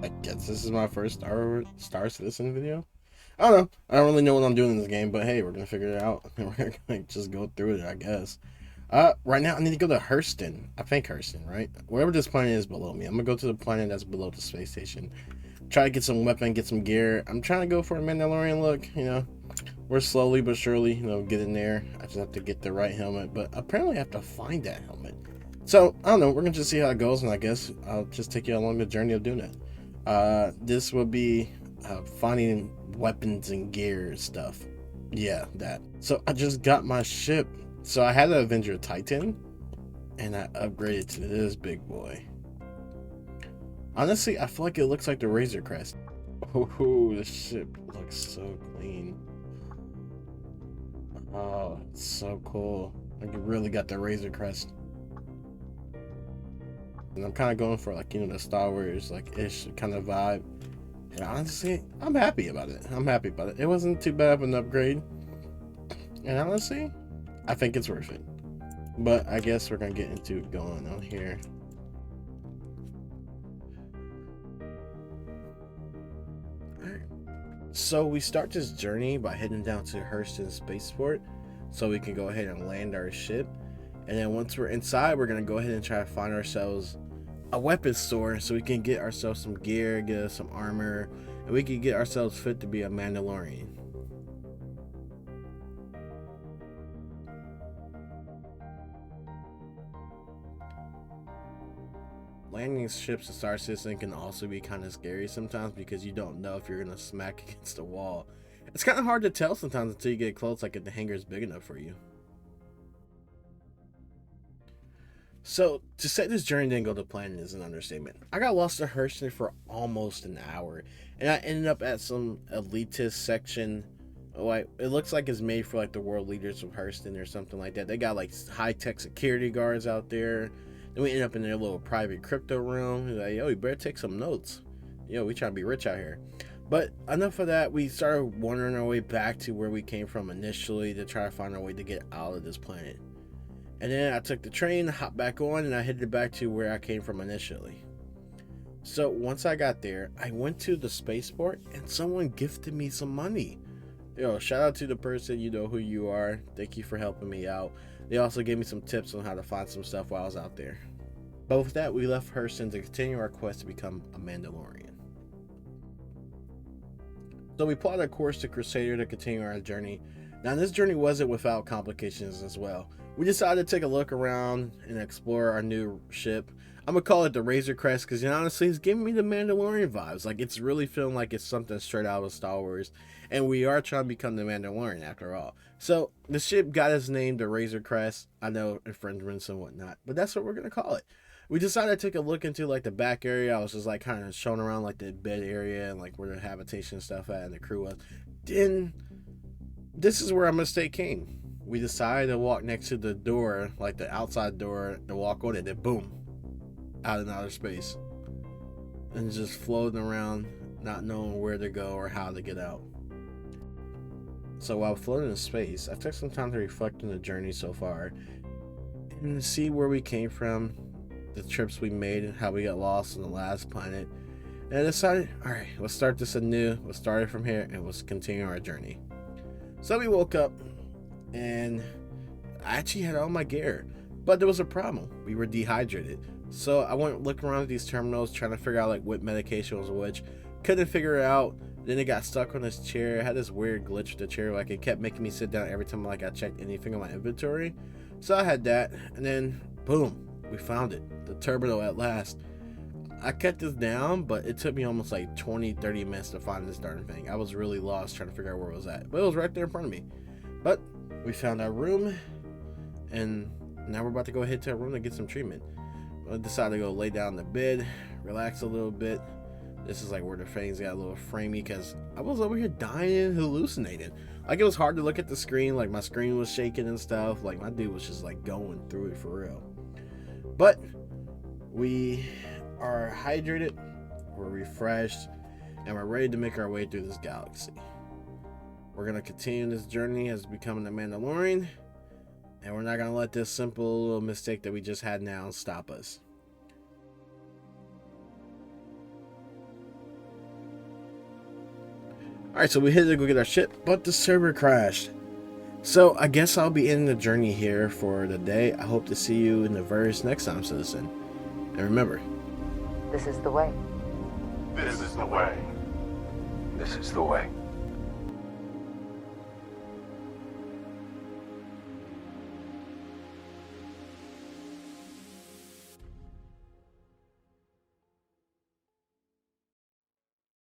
I guess this is my first Star Citizen video. I don't know. I don't really know what I'm doing in this game, but hey, we're gonna figure it out. We're gonna just go through it, I guess. Right now I need to go to Hurston. I think Hurston, right? Wherever this planet is below me. I'm gonna go to the planet that's below the space station. Try to get some weapon, get some gear. I'm trying to go for a Mandalorian look, We're slowly but surely, getting there. I just have to get the right helmet, but apparently I have to find that helmet. So, I don't know. We're gonna just see how it goes, and I guess I'll just take you along the journey of doing it. This will be finding weapons and gear stuff. Yeah, that. So I just got my ship. So I had the Avenger Titan, and I upgraded to this big boy. Honestly, I feel like it looks like the Razor Crest. Oh, the ship looks so clean. Oh, it's so cool. Like, it really got the Razor Crest. And I'm kind of going for, like, the Star Wars, like, ish kind of vibe. And honestly, I'm happy about it. It wasn't too bad of an upgrade. And honestly, I think it's worth it. But I guess we're going to get into it going on here. Alright. So we start this journey by heading down to Hurston Spaceport so we can go ahead and land our ship. And then once we're inside, we're going to go ahead and try to find ourselves a weapons store so we can get ourselves some gear, get us some armor, and we can get ourselves fit to be a Mandalorian. Landing ships in Star Citizen can also be kind of scary sometimes because you don't know if you're going to smack against a wall. It's kind of hard to tell sometimes until you get close, like if the hangar is big enough for you. So, to say this journey didn't go to plan is an understatement. I got lost to Hurston for almost an hour, and I ended up at some elitist section. Like, it looks like it's made for like the world leaders of Hurston or something like that. They got like high-tech security guards out there. Then we end up in their little private crypto room. He's like, yo, you better take some notes. Yo, we trying to be rich out here. But enough of that. We started wandering our way back to where we came from initially to try to find our way to get out of this planet. And then I took the train, hopped back on, and I headed back to where I came from initially. So once I got there, I went to the spaceport and someone gifted me some money. Yo, shout out to the person, you know who you are. Thank you for helping me out. They also gave me some tips on how to find some stuff while I was out there. But with that, we left Hurston to continue our quest to become a Mandalorian. So we plotted a course to Crusader to continue our journey. Now this journey wasn't without complications as well. We decided to take a look around and explore our new ship. I'm gonna call it the Razor Crest because honestly, it's giving me the Mandalorian vibes. Like, it's really feeling like it's something straight out of Star Wars, and we are trying to become the Mandalorian after all. So the ship got its name, the Razor Crest. I know infringements and whatnot, but that's what we're gonna call it. We decided to take a look into like the back area. I was just like kind of showing around like the bed area and like where the habitation stuff at and the crew was. Then this is where our mistake came. We decided to walk next to the door, like the outside door, to walk on it, then boom, out in outer space. And just floating around, not knowing where to go or how to get out. So while floating in space, I took some time to reflect on the journey so far and see where we came from, the trips we made, and how we got lost on the last planet. And I decided, alright, let's start this anew. Let's start it from here and let's continue our journey. So we woke up and I actually had all my gear, but there was a problem. We were dehydrated. So I went looking around at these terminals trying to figure out like what medication was which. Couldn't figure it out. Then it got stuck on this chair. I had this weird glitch with the chair, like it kept making me sit down every time like I checked anything on my inventory. So I had that, and then boom, we found it. The terminal at last. I kept this down, but it took me almost like 20-30 minutes to find this darn thing. I was really lost trying to figure out where it was at, but it was right there in front of me. But we found our room, and now we're about to go ahead to our room to get some treatment. I decided to go lay down in the bed, relax a little bit. This is like where the fangs got a little framey because I was over here dying and hallucinating. Like, it was hard to look at the screen. Like, my screen was shaking and stuff. Like, my dude was just like going through it for real. But we are hydrated, we're refreshed, and we're ready to make our way through this galaxy. We're going to continue this journey as becoming a Mandalorian, and we're not going to let this simple little mistake that we just had now stop us. Alright, so we headed to go get our ship, but the server crashed. So I guess I'll be ending the journey here for the day. I hope to see you in the verse next time, citizen. And remember, This is the way. This is the way. This is the way.